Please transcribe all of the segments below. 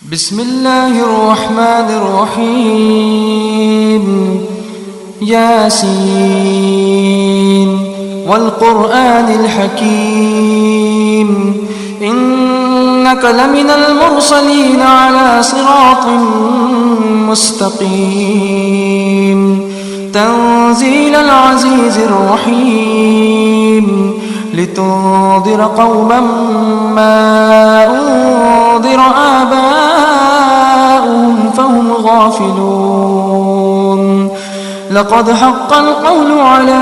بسم الله الرحمن الرحيم ياسين والقرآن الحكيم إنك لمن المرسلين على صراط مستقيم تنزيل العزيز الرحيم لتنذر قوما ما أنذر آباؤهم فهم غافلون لقد حق القول على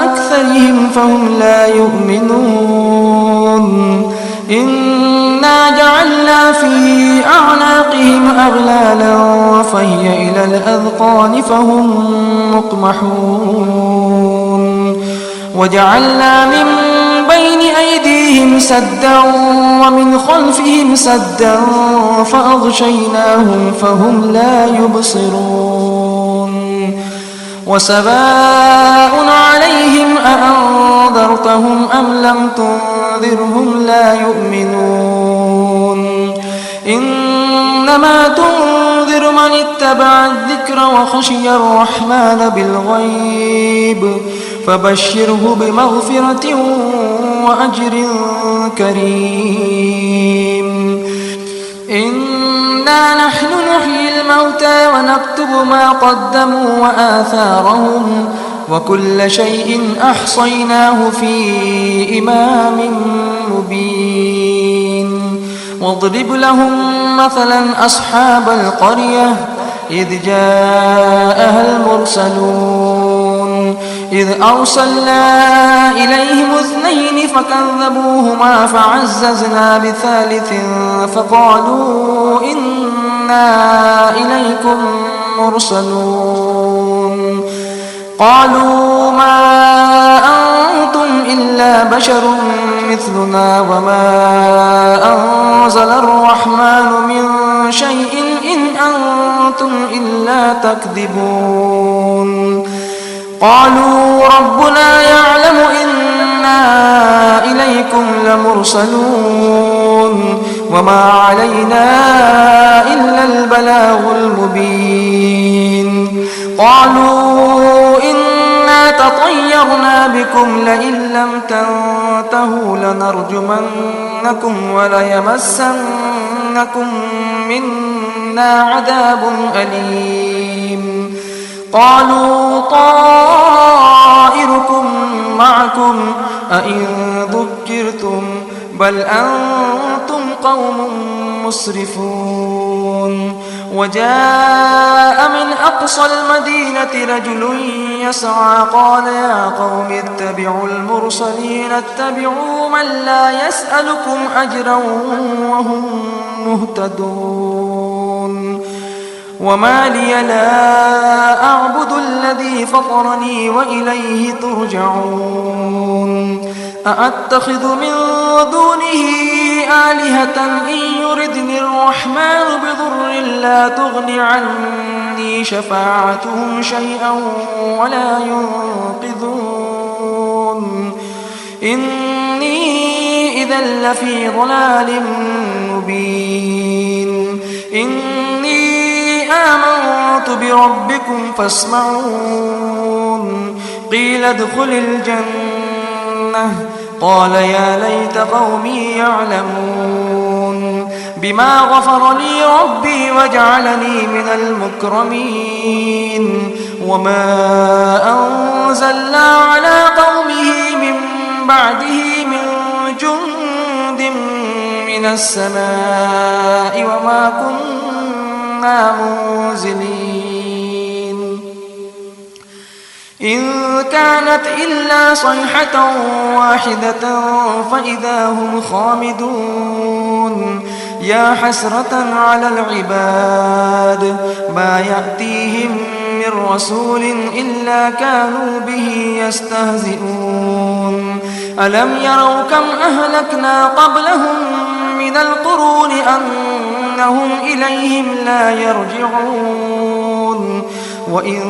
أكثرهم فهم لا يؤمنون إنا جعلنا في أعناقهم أغلالا فهي إلى الأذقان فهم مقمحون وجعلنا من بين أيديهم سدا ومن خلفهم سدا فأغشيناهم فهم لا يبصرون وسواء عليهم أأنذرتهم أم لم تنذرهم لا يؤمنون إنما تنذر من اتبع الذكر وخشي الرحمن بالغيب فبشره بمغفرة وأجر كريم إنا نحن نحيي الموتى ونكتب ما قدموا وآثارهم وكل شيء أحصيناه في إمام مبين واضرب لهم مثلا أصحاب القرية إذ جاءها المرسلون إذ أرسلنا إليهم اثنين فكذبوهما فعززنا بثالث فقالوا إنا إليكم مرسلون قالوا ما أنتم إلا بشر مثلنا وما أنزل الرحمن من شيء إن أنتم إلا تكذبون قالوا ربنا يعلم إنا إليكم لمرسلون وما علينا إلا البلاغ المبين قالوا إنا تطيرنا بكم لئن لم تنتهوا لنرجمنكم وليمسنكم منا عذاب أليم قالوا طائركم معكم أئن ذكرتم بل أنتم قوم مسرفون وجاء من أقصى المدينة رجل يسعى قال يا قوم اتبعوا المرسلين اتبعوا من لا يسألكم أجرا وهم مهتدون وما لي لا أعبد الذي فطرني وإليه ترجعون أأتخذ من دونه آلهة إن يردني الرحمن بضر لا تغن عني شفاعتهم شيئا ولا ينقذون إني إذا لفي ضلال مبين إني آمنت بربكم فاسمعون قيل ادخل الجنة قال يا ليت قومي يعلمون بما غفر لي ربي وجعلني من المكرمين وما أنزلنا على قومه من بعده من جند من السماء وما كنا منزلين إن كانت إلا صيحة واحدة فإذا هم خامدون يا حسرة على العباد ما يأتيهم من رسول إلا كانوا به يستهزئون ألم يروا كم أهلكنا قبلهم من القرون أنهم إليهم لا يرجعون وإن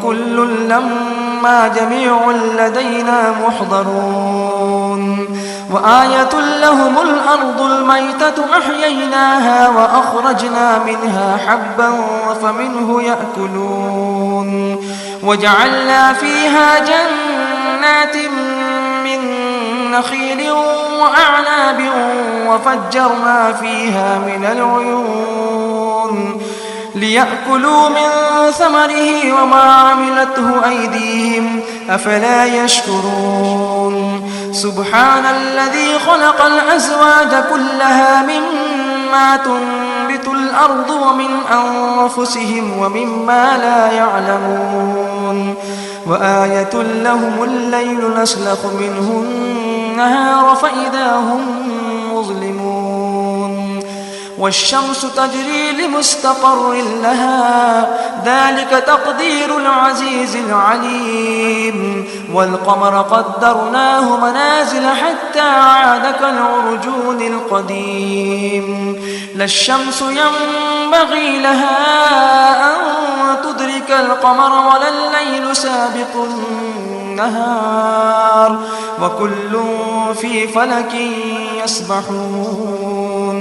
كل لما جميع لدينا محضرون وآية لهم الأرض الميتة أحييناها وأخرجنا منها حبا فمنه يأكلون وجعلنا فيها جنات من نخيل وأعناب وفجرنا فيها من العيون ليأكلوا من ثمره وما عملته أيديهم أفلا يشكرون سبحان الذي خلق الأزواج كلها مما تنبت الأرض ومن أنفسهم ومما لا يعلمون وآية لهم الليل نسلخ منه النهار فإذا هم مظلمون والشمس تجري لمستقر لها ذلك تقدير العزيز العليم والقمر قدرناه منازل حتى عاد كالعرجون القديم لا الشمس ينبغي لها أن تدرك القمر ولا الليل سابق النهار وكل في فلك يسبحون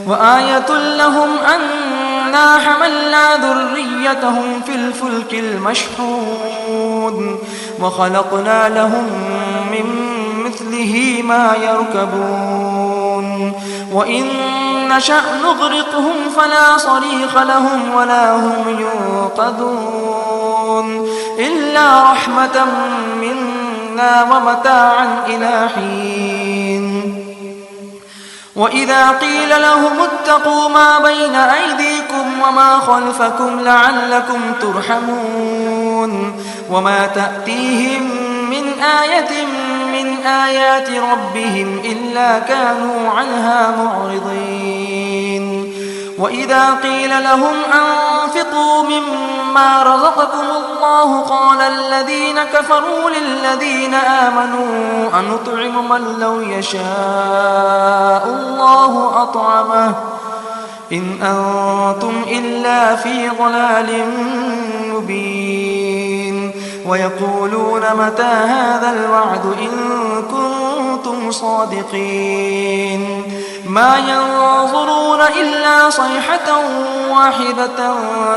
وآية لهم أنا حملنا ذريتهم في الفلك المشحون وخلقنا لهم من مثله ما يركبون وإن نشأ نغرقهم فلا صريخ لهم ولا هم ينقذون إلا رحمة منا ومتاعا إلى حين وإذا قيل لهم اتقوا ما بين أيديكم وما خلفكم لعلكم ترحمون وما تأتيهم من آية من آيات ربهم إلا كانوا عنها معرضين وإذا قيل لهم أنفقوا مما رزقكم الله قال الذين كفروا للذين آمنوا أنطعم من لو يشاء الله أطعمه إن أنتم إلا في ضلال مبين ويقولون متى هذا الوعد إن كنتم صادقين ما ينظرون إلا صيحة واحدة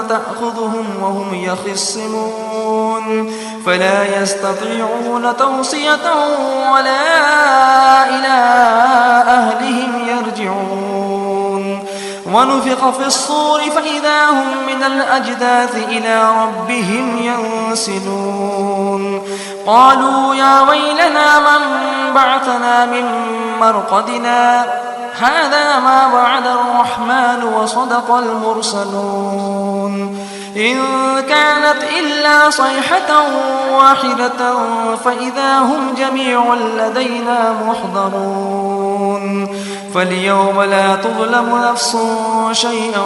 تأخذهم وهم يخصمون فلا يستطيعون توصية ولا إلى أهلهم يرجعون ونفخ في الصور فإذا هم من الأجداث إلى ربهم ينسلون قالوا يا ويلنا من بعثنا من مرقدنا هذا ما وعد الرحمن وصدق المرسلون إن كانت إلا صيحة واحدة فإذا هم جميع لدينا محضرون فاليوم لا تظلم نفس شيئا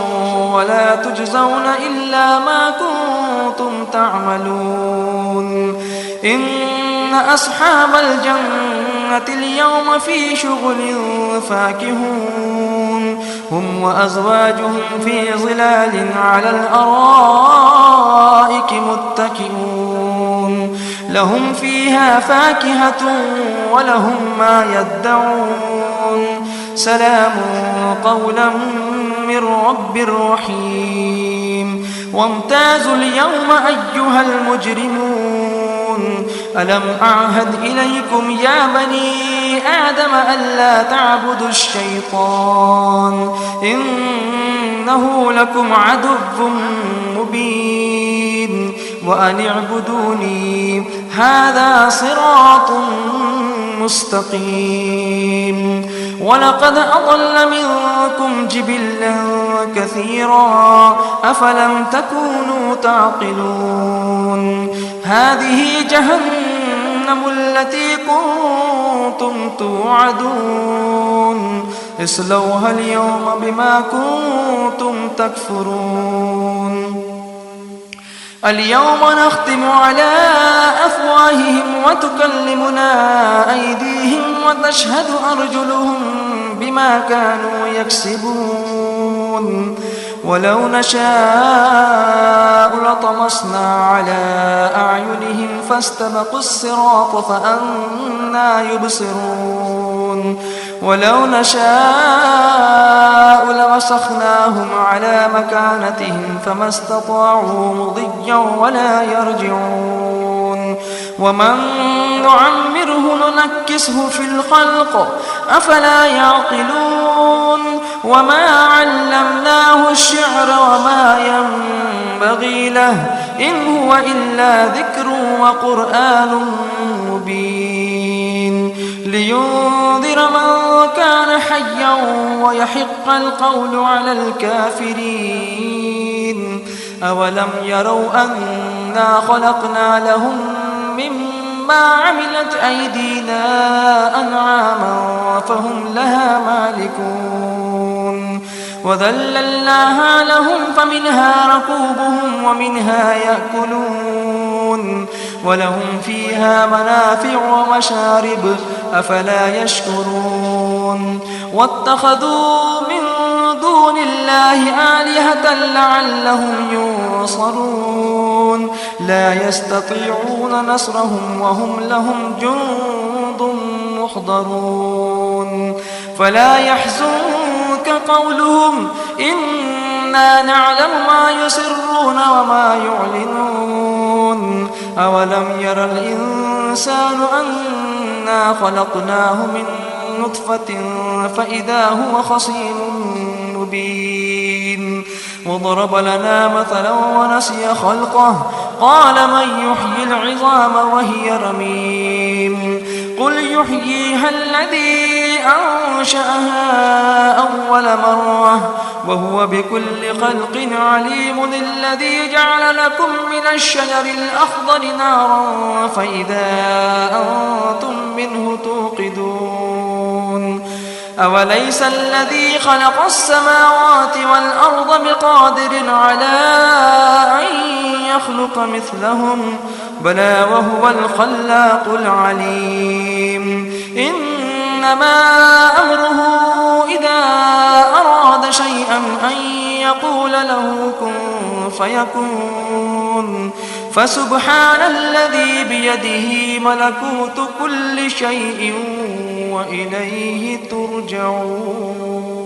ولا تجزون إلا ما كنتم تعملون إن أصحاب الجنة اليوم في شغل فاكهون هم وأزواجهم في ظلال على الأرائك متكئون لهم فيها فاكهة ولهم ما يدعون سلام قولا من رب رحيم وامتازوا اليوم أيها المجرمون ألم أعهد إليكم يا بني آدم ألا تعبدوا الشيطان إنه لكم عدو مبين وأن اعبدوني هذا صراط مستقيم ولقد أضل منكم جبلا كثيرا أفلم تكونوا تعقلون هذه جهنم التي كنتم توعدون اصلوها اليوم بما كنتم تكفرون اليوم نختم على أفواههم وتكلمنا أيديهم وتشهد أرجلهم بما كانوا يكسبون ولو نشاء لطمسنا على أعينهم فاستبقوا الصراط فأنى يبصرون ولو نشاء لمسخناهم على مكانتهم فما استطاعوا مضيا ولا يرجعون ومن نعمره ننكسه في الخلق أفلا يعقلون وما علمناه الشعر وما ينبغي له إن هو إلا ذكر وقرآن مبين لينذر من كان حيا ويحق القول على الكافرين أولم يروا أنا خلقنا لهم مما عملت أيدينا أنعاما فهم لها مالكون وذللناها لهم فمنها ركوبهم ومنها يأكلون ولهم فيها منافع ومشارب أفلا يشكرون واتخذوا من دون الله آلهة لعلهم ينصرون لا يستطيعون نصرهم وهم لهم جند محضرون فلا يحزنك قولهم إنا نعلم ما يسرون وما يعلنون أولم ير الإنسان أنا خلقناه من نطفة فإذا هو خصيم مبين وضرب لنا مثلا ونسي خلقه قال من يحيي العظام وهي رميم قل يحييها الذي أنشأها أول مرة وهو بكل خلق عليم الذي جعل لكم من الشجر الأخضر نارا فإذا أنتم منه توقدون أوليس الذي خلق السماوات والأرض بقادر على أن يخلق مثلهم بلى وهو الخلاق العليم إنما أمره إذا أراد شيئا أن يقول له كن فيكون فسبحان الذي بيده ملكوت كل شيء وإليه ترجعون